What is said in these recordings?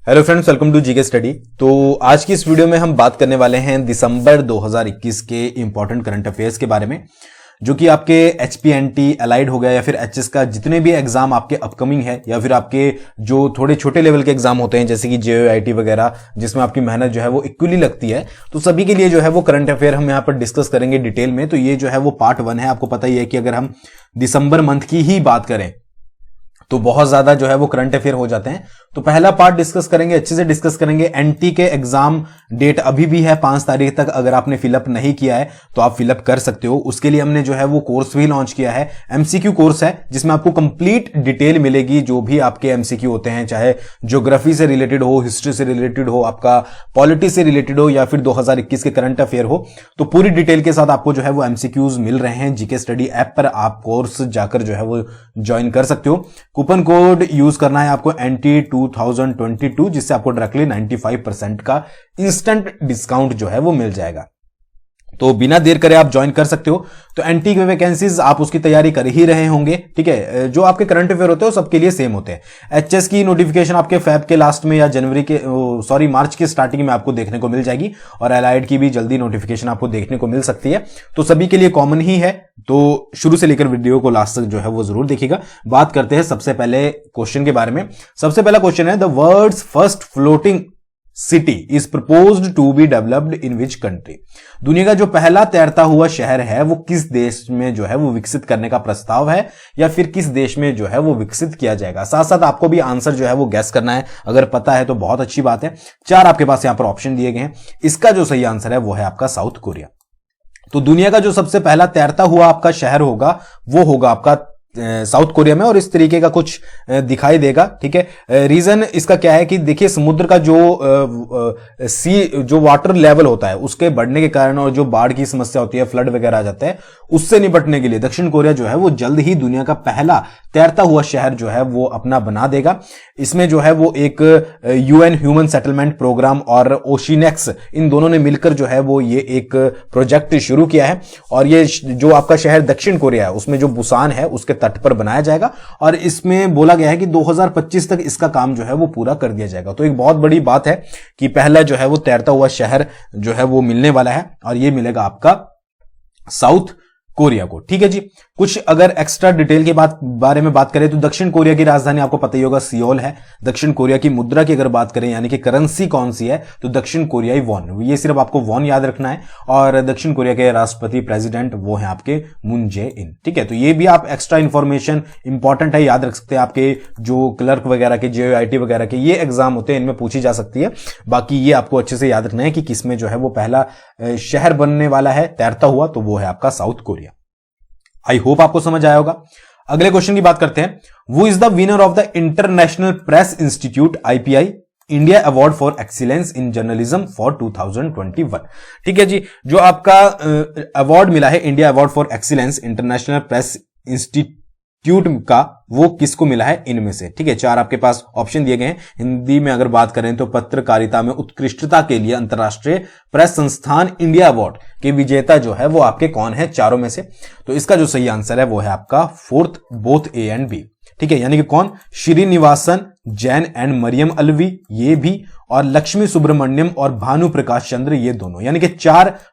Hello friends, welcome to GK study. तो आज की इस वीडियो में हम बात करने वाले हैं दिसंबर 2021 के इंपॉर्टेंट करंट अफेयर्स के बारे में, जो कि आपके एचपीएनटी अलाइड हो गया या फिर एचएस का जितने भी एग्जाम आपके अपकमिंग है या फिर आपके जो थोड़े छोटे लेवल के एग्जाम होते हैं जैसे कि जेईआईटी वगैरह, जिसमें आपकी मेहनत जो है वो इक्वली लगती है, तो सभी के लिए जो है वो करंट अफेयर हम यहाँ पर डिस्कस करेंगे डिटेल में। तो ये जो है वो पार्ट 1 है। आपको पता ही है कि अगर हम दिसंबर मंथ की ही बात करें तो बहुत ज्यादा जो है वो करंट अफेयर हो जाते हैं। तो पहला पार्ट डिस्कस करेंगे, अच्छे से डिस्कस करेंगे। एनटी के एग्जाम डेट अभी भी है 5 तारीख तक। अगर आपने फिलअप नहीं किया है तो आप फिलअप कर सकते हो। उसके लिए हमने जो है वो कोर्स भी लॉन्च किया है। एमसीक्यू कोर्स है जिसमें आपको कंप्लीट डिटेल मिलेगी, जो भी आपके एमसीक्यू होते हैं, चाहे ज्योग्राफी से रिलेटेड हो, हिस्ट्री से रिलेटेड हो, आपका पॉलिटी से रिलेटेड हो या फिर 2021 के करंट अफेयर हो, तो पूरी डिटेल के साथ आपको जो है वो एमसीक्यूज मिल रहे हैं। जीके स्टडी ऐप पर आप कोर्स जाकर जो है वो ज्वाइन कर सकते हो। कूपन कोड यूज करना है आपको एनटी 2022, जिससे आपको डायरेक्टली 95% का इंस्टेंट डिस्काउंट जो है वो मिल जाएगा। तो बिना देर करे आप ज्वाइन कर सकते हो। तो एनटी के वैकेंसीज आप उसकी तैयारी कर ही रहे होंगे, ठीक है। जो आपके करंट अफेयर होते हैं सबके लिए सेम होते हैं। एचएस की नोटिफिकेशन आपके फेब के लास्ट में या मार्च के स्टार्टिंग में आपको देखने को मिल जाएगी, और एलाइड की भी जल्दी नोटिफिकेशन आपको देखने को मिल सकती है। तो सभी के लिए कॉमन ही है। तो शुरू से लेकर वीडियो को लास्ट तक जो है वो जरूर देखिएगा। बात करते हैं सबसे पहले क्वेश्चन के बारे में। सबसे पहला क्वेश्चन है, the world's first floating city is proposed to be developed in which country. दुनिया का जो पहला तैरता हुआ शहर है वो किस देश में जो है वो विकसित करने का प्रस्ताव है, या फिर किस देश में जो है वो विकसित किया जाएगा। साथ साथ आपको भी आंसर जो है वो गैस करना है। अगर पता है तो बहुत अच्छी बात है। 4 आपके पास यहां पर ऑप्शन दिए गए हैं। इसका जो सही आंसर है वो है आपका साउथ कोरिया। तो दुनिया का जो सबसे पहला तैरता हुआ आपका शहर होगा वो होगा आपका साउथ कोरिया में, और इस तरीके का कुछ दिखाई देगा, ठीक है। रीजन इसका क्या है कि देखिए, समुद्र का जो वाटर लेवल होता है उसके बढ़ने के कारण, और जो बाढ़ की समस्या होती है, फ्लड वगैरह आ जाता है, उससे निपटने के लिए दक्षिण कोरिया जो है वो जल्द ही दुनिया का पहला तैरता हुआ शहर जो है वो अपना बना देगा। इसमें जो है वो एक यूएन ह्यूमन सेटलमेंट प्रोग्राम और ओशिनेक्स, इन दोनों ने मिलकर जो है वो ये एक प्रोजेक्ट शुरू किया है। और ये जो आपका शहर दक्षिण कोरिया है उसमें जो बुसान है उसके तट पर बनाया जाएगा, और इसमें बोला गया है कि 2025 तक इसका काम जो है वो पूरा कर दिया जाएगा। तो एक बहुत बड़ी बात है कि पहला जो है वो तैरता हुआ शहर जो है वो मिलने वाला है, और ये मिलेगा आपका साउथ कोरिया को, ठीक है जी। कुछ अगर एक्स्ट्रा डिटेल के बारे में बात करें तो दक्षिण कोरिया की राजधानी आपको पता ही होगा सियोल है। दक्षिण कोरिया की मुद्रा की अगर बात करें, यानी कि करेंसी कौन सी है, तो दक्षिण कोरियाई वॉन, ये सिर्फ आपको वॉन याद रखना है। और दक्षिण कोरिया के राष्ट्रपति प्रेसिडेंट वो है आपके मून जे इन, ठीक है। तो ये भी आप एक्स्ट्रा इंफॉर्मेशन इंपॉर्टेंट है, याद रख सकते हैं। आपके जो क्लर्क वगैरह के, जेईआईटी वगैरह के ये एग्जाम होते हैं, इनमें पूछी जा सकती है। बाकी ये आपको अच्छे से याद रखना है कि किसमें जो है वो पहला शहर बनने वाला है तैरता हुआ, तो वो है आपका साउथ कोरिया। आई होप आपको समझ आया होगा। अगले क्वेश्चन की बात करते हैं। Who is the winner of the international press institute IPI India award for excellence in journalism for 2021। ठीक है जी, जो आपका अवार्ड मिला है India award for excellence international press institute का, वो किसको मिला है इनमें से, ठीक है। 4 आपके पास ऑप्शन दिए गए हैं। हिंदी में अगर बात करें तो पत्रकारिता में उत्कृष्टता के लिए अंतर्राष्ट्रीय प्रेस संस्थान इंडिया अवार्ड के विजेता जो है वो आपके कौन है चारों में से। तो इसका जो सही आंसर है वो है आपका 4th, both A and B, ठीक है। यानी कि कौन, श्रीनिवासन जैन एंड मरियम अलवी ये भी, और लक्ष्मी सुब्रमण्यम और भानु प्रकाश चंद्र ये दोनों, यानी कि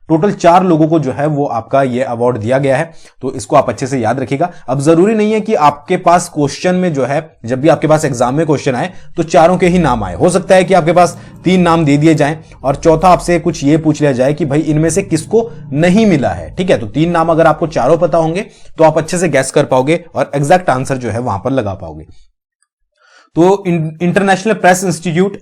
टोटल 4 लोगों को जो है वो आपका ये अवार्ड दिया गया है। तो इसको आप अच्छे से याद रखिएगा। अब जरूरी नहीं है कि आपके पास क्वेश्चन में जो है, जब भी आपके पास एग्जाम में क्वेश्चन आए तो चारों के ही नाम आए। हो सकता है कि आपके पास 3 नाम दे दिए जाएं और चौथा आपसे कुछ ये पूछ लिया जाए कि भाई इनमें से किसको नहीं मिला है, ठीक है। तो 3 नाम अगर आपको चारों पता होंगे तो आप अच्छे से गैस कर पाओगे और एग्जैक्ट आंसर जो है वहां पर लगा पाओगे। तो इंटरनेशनल प्रेस इंस्टीट्यूट,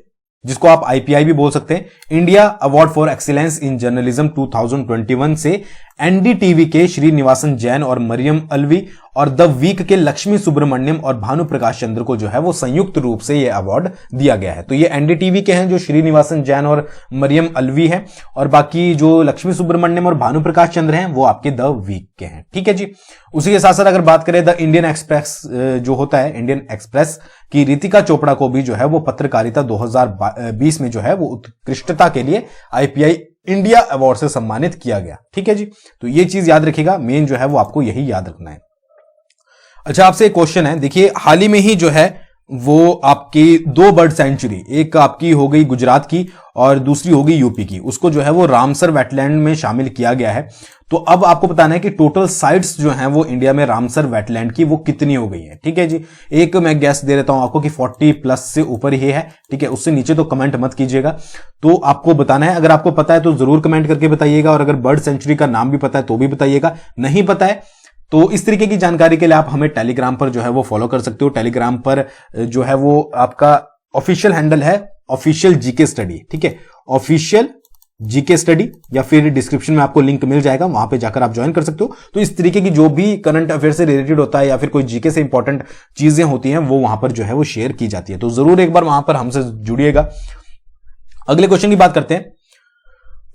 जिसको आप आईपीआई भी बोल सकते हैं, India award for excellence in journalism 2021 से एनडीटीवी के श्रीनिवासन जैन और मरियम अलवी और द वीक के लक्ष्मी सुब्रमण्यम और भानु प्रकाश चंद्र को जो है वो संयुक्त रूप से ये अवार्ड दिया गया है। तो ये एनडीटीवी के हैं जो श्रीनिवासन जैन और मरियम अलवी हैं, और बाकी जो लक्ष्मी सुब्रमण्यम और भानु प्रकाश चंद्र हैं वो आपके द वीक के हैं, ठीक है जी। उसी के साथ साथ अगर बात करें द इंडियन एक्सप्रेस जो होता है, इंडियन एक्सप्रेस की रितिका चोपड़ा को भी जो है वो पत्रकारिता 2020 में जो है वो उत्कृष्टता के लिए आईपीआई इंडिया अवार्ड से सम्मानित किया गया, ठीक है जी। तो ये चीज याद रखिएगा, मेन जो है वो आपको यही याद रखना है। अच्छा, आपसे एक क्वेश्चन है, देखिए हाल ही में ही जो है वो आपकी 2 बर्ड सेंचुरी, एक आपकी हो गई गुजरात की और दूसरी होगी यूपी की, उसको जो है वो रामसर वेटलैंड में शामिल किया गया है। तो अब आपको बताना है कि टोटल साइट्स जो हैं वो इंडिया में रामसर वेटलैंड की वो कितनी हो गई है। ठीक है जी, एक मैं गैस दे देता हूं आपको कि 40 प्लस से ऊपर ही है। ठीक है, उससे नीचे तो कमेंट मत कीजिएगा। तो आपको बताना है, अगर आपको पता है तो जरूर कमेंट करके बताइएगा, और अगर बर्ड सेंचुरी का नाम भी पता है तो भी बताइएगा। नहीं पता है तो इस तरीके की जानकारी के लिए आप हमें टेलीग्राम पर जो है वो फॉलो कर सकते हो। टेलीग्राम पर जो है वो आपका ऑफिशियल हैंडल है ऑफिशियल जीके स्टडी। ठीक है, ऑफिशियल जीके स्टडी, या फिर डिस्क्रिप्शन में आपको लिंक मिल जाएगा, वहां पे जाकर आप ज्वाइन कर सकते हो। तो इस तरीके की जो भी करंट अफेयर से रिलेटेड होता है या फिर कोई जीके से इंपॉर्टेंट चीजें होती हैं वो वहां पर जो है वो शेयर की जाती है। तो जरूर एक बार वहां पर हमसे जुड़िएगा। अगले क्वेश्चन की बात करते हैं।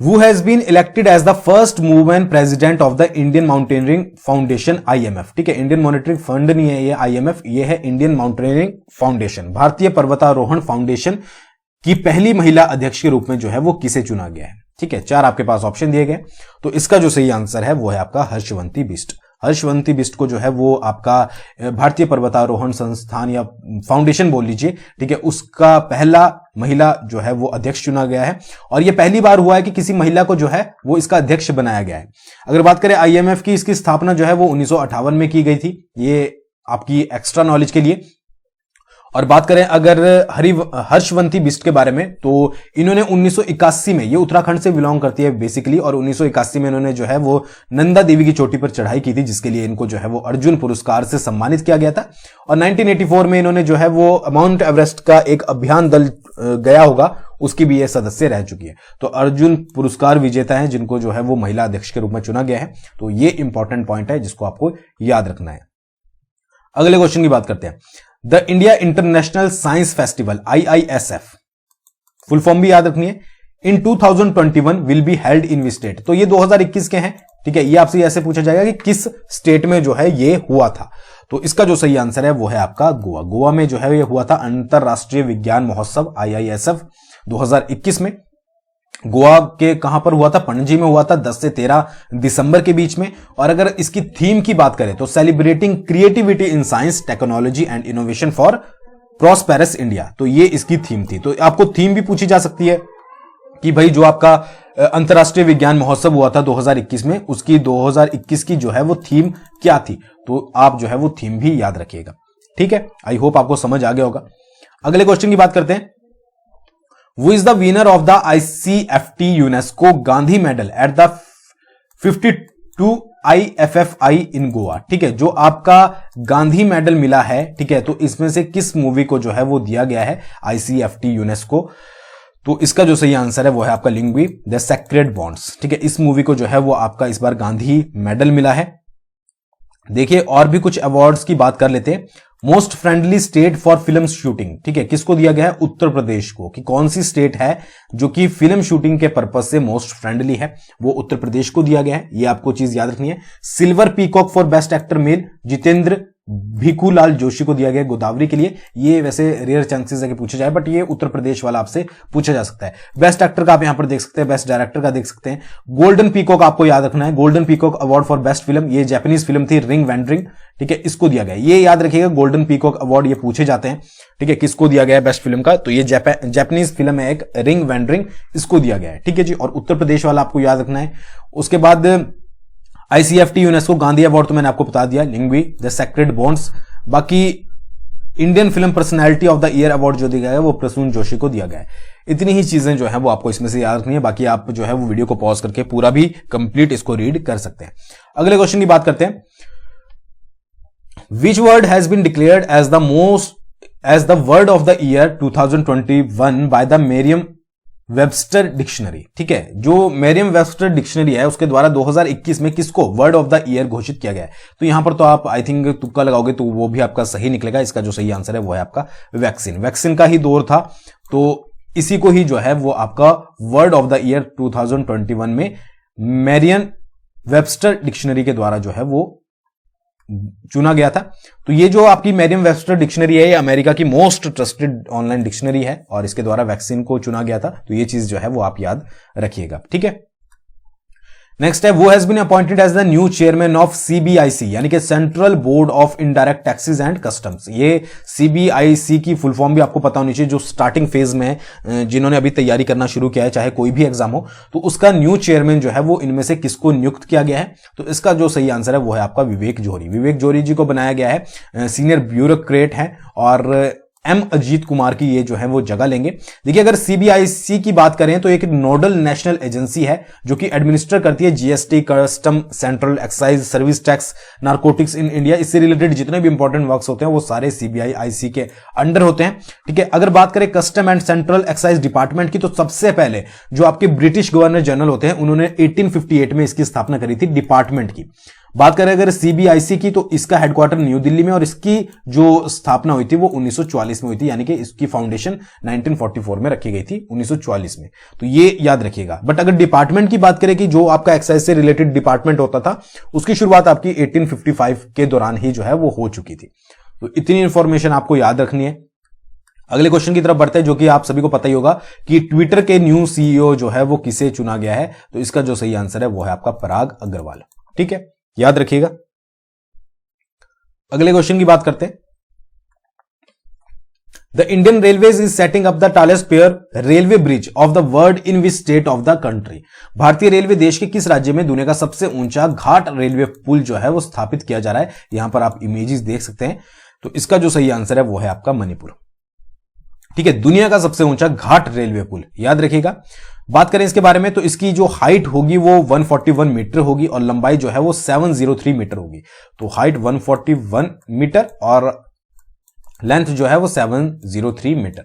Who has been elected as the first movement president of the Indian Mountaineering Foundation IMF? ठीक है, इंडियन मॉनिटरिंग फंड नहीं है ये IMF, ये है इंडियन माउंटेनियरिंग फाउंडेशन। भारतीय पर्वतारोहण फाउंडेशन की पहली महिला अध्यक्ष के रूप में जो है वो किसे चुना गया है? ठीक है, 4 आपके पास ऑप्शन दिए गए, तो इसका जो सही आंसर है वो है आपका हर्षवंती बिष्ट। हर्षवंती बिष्ट को जो है वो आपका भारतीय पर्वतारोहण संस्थान या फाउंडेशन बोल लीजिए, ठीक है, उसका पहला महिला जो है वो अध्यक्ष चुना गया है। और ये पहली बार हुआ है कि किसी महिला को जो है वो इसका अध्यक्ष बनाया गया है। अगर बात करें IMF की, इसकी स्थापना जो है वो 1958 में की गई थी। ये आपकी एक्स्ट्रा नॉलेज के लिए। और बात करें अगर हर्षवंती बिष्ट के बारे में, तो इन्होंने 1981 में, ये उत्तराखंड से बिलोंग करती है बेसिकली, और 1981 में इन्होंने जो है वो नंदा देवी की चोटी पर चढ़ाई की थी, जिसके लिए इनको जो है वो अर्जुन पुरस्कार से सम्मानित किया गया था। और 1984 में इन्होंने जो है वो माउंट एवरेस्ट का एक अभियान दल गया होगा, उसकी भी ये सदस्य रह चुकी है। तो अर्जुन पुरस्कार विजेता है जिनको जो है वो महिला अध्यक्ष के रूप में चुना गया है। तो ये इंपॉर्टेंट पॉइंट है जिसको आपको याद रखना है। अगले क्वेश्चन की बात करते हैं। The India international science festival IISF, full form भी याद रखनी है, इन 2021 will be held in which state? तो ये 2021 के हैं। ठीक है, ये आपसे ऐसे पूछा जाएगा कि किस स्टेट में जो है ये हुआ था। तो इसका जो सही आंसर है वो है आपका गोवा। गोवा में जो है ये हुआ था अंतरराष्ट्रीय विज्ञान महोत्सव IISF 2021 में। गोवा के कहां पर हुआ था? पणजी में हुआ था 10 से 13 दिसंबर के बीच में। और अगर इसकी थीम की बात करें तो celebrating creativity in science technology and innovation for prosperous India, तो ये इसकी थीम थी। तो आपको थीम भी पूछी जा सकती है कि भाई जो आपका अंतरराष्ट्रीय विज्ञान महोत्सव हुआ था 2021 में, उसकी 2021 की जो है वो थीम क्या थी? तो आप जो है वो थीम भी याद रखिएगा। ठीक है, आई होप आपको समझ आ गया होगा। अगले क्वेश्चन की बात करते हैं। Who is the winner of the ICFT UNESCO Gandhi medal at the 52 IFFI इन गोवा? ठीक है, जो आपका गांधी मेडल मिला है, ठीक है, तो इसमें से किस मूवी को जो है वो दिया गया है ICFT यूनेस्को? तो इसका जो सही आंसर है वो है आपका लिंग्वी द सेक्रेड बॉन्ड्स। ठीक है, इस मूवी को जो है वो आपका इस बार गांधी मेडल मिला है। देखिए और भी कुछ अवार्ड्स की बात कर लेते हैं। Most friendly state for film shooting, ठीक है, किसको दिया गया है? उत्तर प्रदेश को। कि कौन सी स्टेट है जो कि फिल्म शूटिंग के पर्पज से मोस्ट फ्रेंडली है? वो उत्तर प्रदेश को दिया गया है। ये आपको चीज याद रखनी है। Silver peacock for best actor male Jitendra Bhikhulal Joshi को दिया गया गोदावरी के लिए। ये वैसे रेयर चांसेस है कि पूछा जाए, बट ये उत्तर प्रदेश वाला आपसे पूछा जा सकता है। बेस्ट एक्टर का आप यहां पर देख सकते हैं, बेस्ट डायरेक्टर का देख सकते हैं। गोल्डन पीकॉक आपको याद रखना है। Golden peacock award for best film, ये जापानीज फिल्म थी रिंग वैंडरिंग, ठीक है, इसको दिया गया। ये याद रखिएगा, गोल्डन पीकॉक अवार्ड ये पूछे जाते हैं, ठीक है, किसको दिया गया है बेस्ट फिल्म का? तो ये जापानीज फिल्म है एक रिंग वैंडरिंग, इसको दिया गया है। ठीक है जी, और उत्तर प्रदेश वाला आपको याद रखना है। उसके बाद ICFT यूनेस्को गांधी अवार्ड तो मैंने आपको बता दिया, लिंग्वी द सेक्रेड बॉन्ड्स। बाकी Indian film personality of the year award जो दिया गया है वो प्रसून जोशी को दिया गया है। इतनी ही चीजें जो है वो आपको इसमें से याद रखनी है। बाकी आप जो है वो वीडियो को पॉज करके पूरा भी कंप्लीट इसको रीड कर सकते हैं। अगले क्वेश्चन की बात करते हैं। Which word has been declared as the word of the year 2021 by the Merriam Webster dictionary? ठीक है, जो मेरियम वेबस्टर डिक्शनरी है उसके द्वारा 2021 में किसको वर्ड ऑफ द ईयर घोषित किया गया है? तो यहां पर तो आप आई थिंक तुक्का लगाओगे तो वो भी आपका सही निकलेगा। इसका जो सही आंसर है वो है आपका वैक्सीन। वैक्सीन का ही दौर था, तो इसी को ही जो है वो आपका वर्ड ऑफ द ईयर 2021 में मेरियम वेबस्टर डिक्शनरी के द्वारा जो है वो चुना गया था। तो ये जो आपकी मेरियम वेबस्टर डिक्शनरी है ये अमेरिका की मोस्ट ट्रस्टेड ऑनलाइन डिक्शनरी है और इसके द्वारा वैक्सीन को चुना गया था। तो ये चीज जो है वो आप याद रखिएगा। ठीक है, नेक्स्ट है, वो has been appointed as the new chairman of CBIC, यानी कि central board of indirect taxes and customs. ये सीबीआईसी की फुल फॉर्म भी आपको पता होनी चाहिए, जो स्टार्टिंग फेज में है, जिन्होंने अभी तैयारी करना शुरू किया है, चाहे कोई भी एग्जाम हो, तो उसका न्यू चेयरमैन जो है वो इनमें से किसको नियुक्त किया गया है? तो इसका जो सही आंसर है वो है आपका विवेक जौहरी। विवेक जौहरी जी को बनाया गया है, सीनियर ब्यूरोक्रेट है और एम अजीत कुमार की ये जो है वो जगह लेंगे। देखिए, अगर सीबीआईसी की बात करें तो एक नोडल नेशनल एजेंसी है जो कि एडमिनिस्टर करती है GST, custom, central excise, service tax, narcotics in India. इससे रिलेटेड जितने भी इंपॉर्टेंट वर्क्स होते हैं वो सारे सीबीआईसी के अंडर होते हैं। ठीक है, अगर बात करें custom and central excise department की, तो सबसे पहले जो आपके ब्रिटिश गवर्नर जनरल होते हैं उन्होंने 1858 में इसकी स्थापना करी थी, डिपार्टमेंट की। बात करें अगर सीबीआईसी की, तो इसका हेडक्वार्टर न्यू दिल्ली में और इसकी जो स्थापना हुई थी वो 1944 में हुई थी, यानी कि इसकी फाउंडेशन 1944 में रखी गई थी, 1944 में। तो ये याद रखिएगा। बट अगर डिपार्टमेंट की बात करें कि जो आपका एक्साइज से रिलेटेड डिपार्टमेंट होता था, उसकी शुरुआत आपकी 1855 के दौरान ही जो है वो हो चुकी थी। तो इतनी इंफॉर्मेशन आपको याद रखनी है। अगले क्वेश्चन की तरफ बढ़ते हैं, जो कि आप सभी को पता ही होगा कि ट्विटर के न्यू सीईओ जो है वो किसे चुना गया है? तो इसका जो सही आंसर है वो है आपका पराग अग्रवाल। ठीक है, याद रखिएगा। अगले क्वेश्चन की बात करते हैं। The Indian railways is setting up the tallest pair railway bridge of the world in which state of the country? भारतीय रेलवे देश के किस राज्य में दुनिया का सबसे ऊंचा घाट रेलवे पुल जो है वो स्थापित किया जा रहा है? यहां पर आप इमेजेस देख सकते हैं। तो इसका जो सही आंसर है वो है आपका मणिपुर। ठीक है, दुनिया का सबसे ऊंचा घाट रेलवे पुल, याद रखिएगा। बात करें इसके बारे में तो इसकी जो हाइट होगी वो 141 मीटर होगी और लंबाई जो है वो 703 मीटर होगी। तो हाइट 141 मीटर और लेंथ जो है वो 703 मीटर।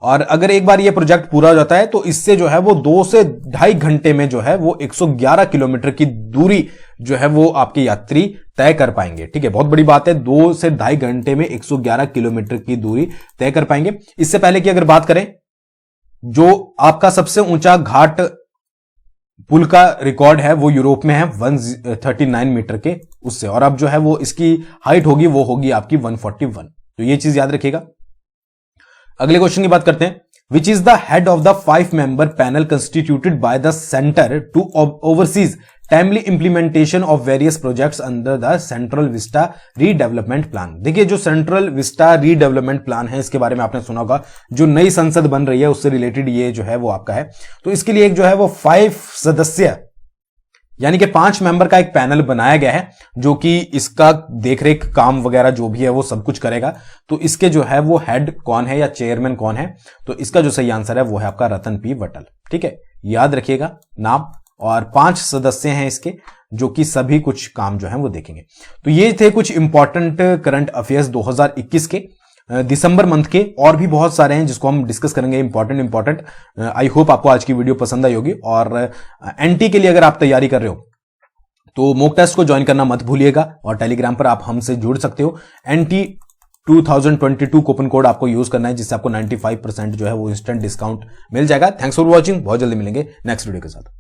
और अगर एक बार ये प्रोजेक्ट पूरा हो जाता है तो इससे जो है वो 2 से 2.5 घंटे में जो है वो 111 किलोमीटर की दूरी जो है वो आपके यात्री तय कर पाएंगे। ठीक है, बहुत बड़ी बात है, 2 से 2.5 घंटे में 111 किलोमीटर की दूरी तय कर पाएंगे। इससे पहले की अगर बात करें, जो आपका सबसे ऊंचा घाट पुल का रिकॉर्ड है वो यूरोप में है 139 मीटर के उससे, और अब जो है वो इसकी हाइट होगी वो होगी आपकी 141। तो ये चीज याद रखिएगा। अगले क्वेश्चन की बात करते हैं। Which is the head of the 5 member panel constituted by the centre to overseas timely implementation of various projects under the Central Vista redevelopment plan? देखिए, जो सेंट्रल विस्टा रीडेवलपमेंट प्लान है इसके बारे में आपने सुना होगा, जो नई संसद बन रही है उससे रिलेटेड ये जो है वो आपका है। तो इसके लिए एक जो है वो 5 सदस्य यानी कि 5 मेंबर का एक पैनल बनाया गया है जो कि इसका देखरेख काम वगैरह जो भी है वो सब कुछ करेगा। तो इसके जो है वो हेड कौन है या चेयरमैन कौन है? तो इसका जो सही आंसर है वो है आपका रतन पी वटल। ठीक है, याद रखिएगा नाम, और 5 सदस्य हैं इसके जो कि सभी कुछ काम जो है वो देखेंगे। तो ये थे कुछ इंपॉर्टेंट करंट अफेयर्स 2021 के दिसंबर मंथ के, और भी बहुत सारे हैं जिसको हम डिस्कस करेंगे इंपॉर्टेंट। आई होप आपको आज की वीडियो पसंद आई होगी। और एनटी के लिए अगर आप तैयारी कर रहे हो तो मॉक टेस्ट को ज्वाइन करना मत भूलिएगा, और टेलीग्राम पर आप हमसे जुड़ सकते हो। एनटी 2022 कूपन कोड आपको यूज करना है, जिससे आपको 95% जो है वो इंस्टेंट डिस्काउंट मिल जाएगा। थैंक्स फॉर वॉचिंग, बहुत जल्दी मिलेंगे नेक्स्ट वीडियो के साथ।